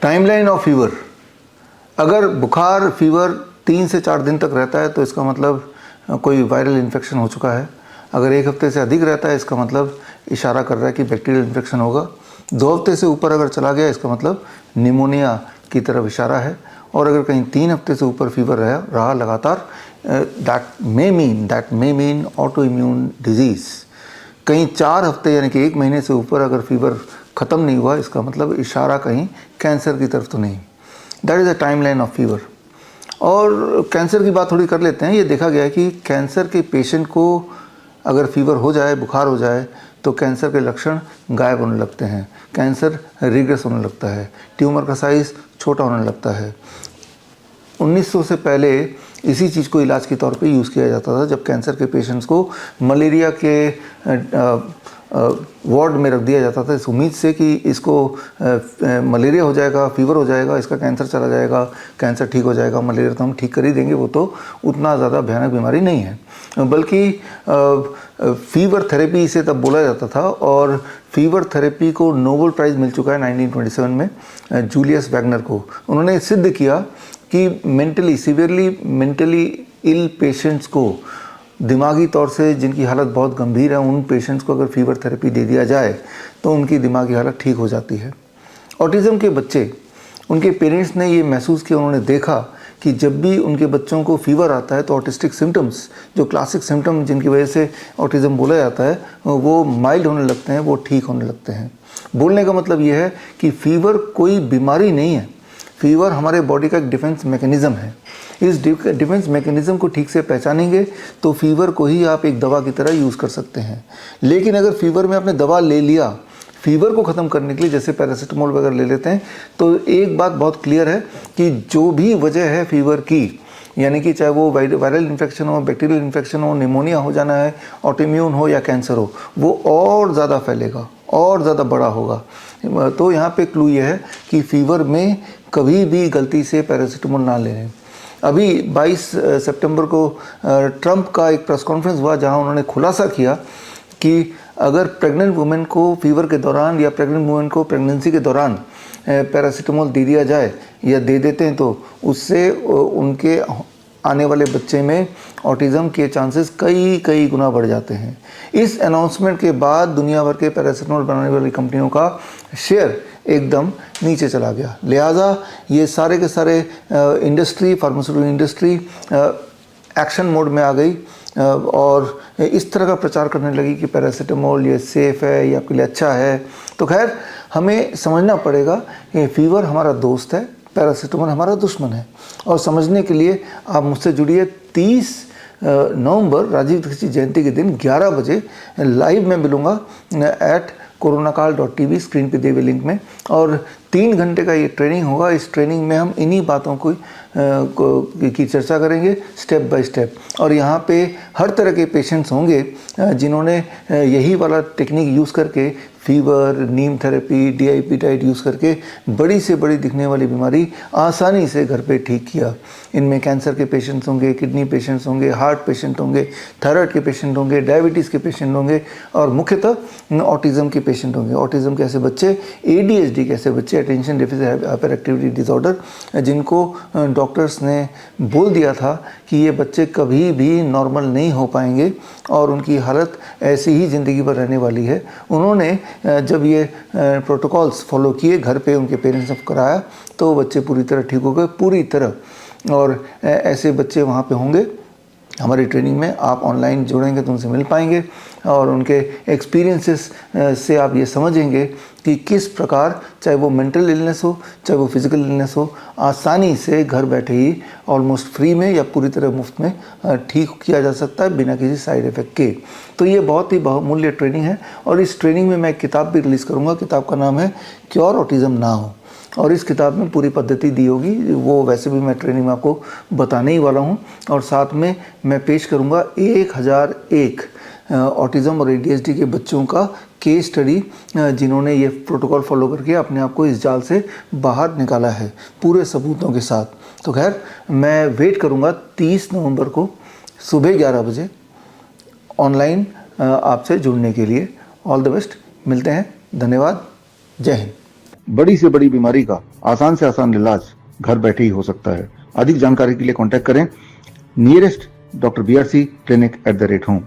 Timeline of fever. अगर बुखार fever 3 से 4 दिन तक रहता है तो इसका मतलब कोई वायरल इन्फेक्शन हो चुका है। अगर 1 हफ्ते से अधिक रहता है इसका मतलब इशारा कर रहा है कि बैक्टीरियल इन्फेक्शन होगा। 2 हफ्ते से ऊपर अगर चला गया इसका मतलब निमोनिया की तरफ इशारा है। और अगर कहीं 3 हफ्ते से ऊपर फीवर रहा लगातार, that may mean auto immune disease. कहीं 4 हफ्ते यानी कि 1 महीने से ऊपर अगर फीवर ख़त्म नहीं हुआ इसका मतलब इशारा कहीं कैंसर की तरफ तो नहीं। That is the timeline of fever. और कैंसर की बात थोड़ी कर लेते हैं। ये देखा गया है कि कैंसर के पेशेंट को अगर फीवर हो जाए, बुखार हो जाए, तो कैंसर के लक्षण गायब होने लगते हैं, कैंसर रिग्रेस होने लगता है, ट्यूमर का साइज़ छोटा होने लगता है। 1900 से पहले इसी चीज़ को इलाज के तौर पे यूज़ किया जाता था। जब कैंसर के पेशेंट्स को मलेरिया के वार्ड में रख दिया जाता था इस उम्मीद से कि इसको मलेरिया हो जाएगा, फीवर हो जाएगा, इसका कैंसर चला जाएगा, कैंसर ठीक हो जाएगा, मलेरिया तो हम ठीक कर ही देंगे, वो तो उतना ज़्यादा भयानक बीमारी नहीं है। बल्कि फीवर थेरेपी इसे तब बोला जाता था। और फीवर थेरेपी को नोबेल प्राइज़ मिल चुका है 1927 में जूलियस वैगनर को। उन्होंने सिद्ध किया कि सीवियरली मेंटली इल पेशेंट्स को, दिमागी तौर से जिनकी हालत बहुत गंभीर है, उन पेशेंट्स को अगर फीवर थेरेपी दे दिया जाए तो उनकी दिमागी हालत ठीक हो जाती है। ऑटिज़म के बच्चे, उनके पेरेंट्स ने ये महसूस किया, उन्होंने देखा कि जब भी उनके बच्चों को फीवर आता है तो ऑटिस्टिक सिम्टम्स, जो क्लासिक सिम्टम जिनकी वजह से ऑटिज़म बोला जाता है, वो माइल्ड होने लगते हैं, वो ठीक होने लगते हैं। बोलने का मतलब ये है कि फीवर कोई बीमारी नहीं है, फीवर हमारे बॉडी का एक डिफेंस मैकेनिज़्म है। इस डिफेंस मैकेनिज़्म को ठीक से पहचानेंगे तो फीवर को ही आप एक दवा की तरह यूज़ कर सकते हैं। लेकिन अगर फीवर में आपने दवा ले लिया फीवर को ख़त्म करने के लिए, जैसे पैरासीटामोल वगैरह ले लेते हैं, तो एक बात बहुत क्लियर है कि जो भी वजह है फीवर की, यानी कि चाहे वो वायरल इन्फेक्शन हो, बैक्टीरियल इन्फेक्शन हो, निमोनिया हो जाना है, ऑटोइम्यून हो या कैंसर हो, वो और ज़्यादा फैलेगा और ज़्यादा बड़ा होगा। तो यहाँ पे क्लू ये है कि फीवर में कभी भी गलती से पैरासीटामोल ना लें। अभी 22 सितंबर को ट्रंप का एक प्रेस कॉन्फ्रेंस हुआ जहाँ उन्होंने खुलासा किया कि अगर प्रेग्नेंट वुमेन को फीवर के दौरान या प्रेग्नेंट वुमेन को प्रेगनेंसी के दौरान पैरासीटामोल दे दिया जाए या दे देते हैं तो उससे उनके आने वाले बच्चे में ऑटिज़म के चांसेस कई गुना बढ़ जाते हैं। इस अनाउंसमेंट के बाद दुनिया भर के पैरासीटामोल बनाने वाली कंपनियों का शेयर एकदम नीचे चला गया। लिहाजा ये सारे के सारे फार्मास्यूटिकल इंडस्ट्री एक्शन मोड में आ गई और इस तरह का प्रचार करने लगी कि पैरासीटामोल ये सेफ़ है, ये आपके लिए अच्छा है। तो खैर हमें समझना पड़ेगा कि फीवर हमारा दोस्त है, पैरासीटामोल हमारा दुश्मन है। और समझने के लिए आप मुझसे जुड़िए 30 नवंबर राजीव दीक्षित जयंती के दिन 11 बजे लाइव में मिलूँगा एट coronakaal.tv, स्क्रीन पे दिए हुए लिंक में। और 3 घंटे का ये ट्रेनिंग होगा। इस ट्रेनिंग में हम इन्हीं बातों की चर्चा करेंगे स्टेप बाय स्टेप। और यहाँ पे हर तरह के पेशेंट्स होंगे जिन्होंने यही वाला टेक्निक यूज़ करके फीवर, नीम थेरेपी, DIP डाइट यूज़ करके बड़ी से बड़ी दिखने वाली बीमारी आसानी से घर पे ठीक किया। इनमें कैंसर के पेशेंट्स होंगे, किडनी पेशेंट्स होंगे, हार्ट पेशेंट होंगे, थायराइड के पेशेंट होंगे, डायबिटीज़ के पेशेंट होंगे और मुख्यतः ऑटिज़म के पेशेंट होंगे। ऑटिज़म के ऐसे बच्चे, ADHD के ऐसे बच्चे, attention deficit hyper activity disorder, जिनको डॉक्टर्स ने बोल दिया था कि ये बच्चे कभी भी नॉर्मल नहीं हो पाएंगे और उनकी हालत ऐसी ही ज़िंदगी भर रहने वाली है। उन्होंने जब ये प्रोटोकॉल्स फॉलो किए, घर पे उनके पेरेंट्स ने कराया, तो बच्चे पूरी तरह ठीक हो गए, पूरी तरह। और ऐसे बच्चे वहाँ पे होंगे हमारी ट्रेनिंग में। आप ऑनलाइन जुड़ेंगे तो उनसे मिल पाएंगे और उनके एक्सपीरियंसेस से आप ये समझेंगे कि किस प्रकार, चाहे वो मेंटल इलनेस हो, चाहे वो फिज़िकल इलनेस हो, आसानी से घर बैठे ही ऑलमोस्ट फ्री में या पूरी तरह मुफ्त में ठीक किया जा सकता है बिना किसी साइड इफ़ेक्ट के। तो ये बहुत ही बहुमूल्य ट्रेनिंग है। और इस ट्रेनिंग में मैं एक किताब भी रिलीज़ करूँगा। किताब का नाम है क्योर ऑटिज़म नाउ। और इस किताब में पूरी पद्धति दी होगी, वो वैसे भी मैं ट्रेनिंग में आपको बताने ही वाला हूँ। और साथ में मैं पेश करूँगा 1001 ऑटिज़म और ADHD के बच्चों का केस स्टडी, जिन्होंने ये प्रोटोकॉल फॉलो करके अपने आप को इस जाल से बाहर निकाला है पूरे सबूतों के साथ। तो खैर मैं वेट करूँगा 30 नवंबर को सुबह 11 बजे ऑनलाइन आपसे जुड़ने के लिए। ऑल द बेस्ट, मिलते हैं, धन्यवाद, जय हिंद। बड़ी से बड़ी बीमारी का आसान से आसान इलाज घर बैठे ही हो सकता है। अधिक जानकारी के लिए कांटेक्ट करें nearest doctor BRC clinic @home।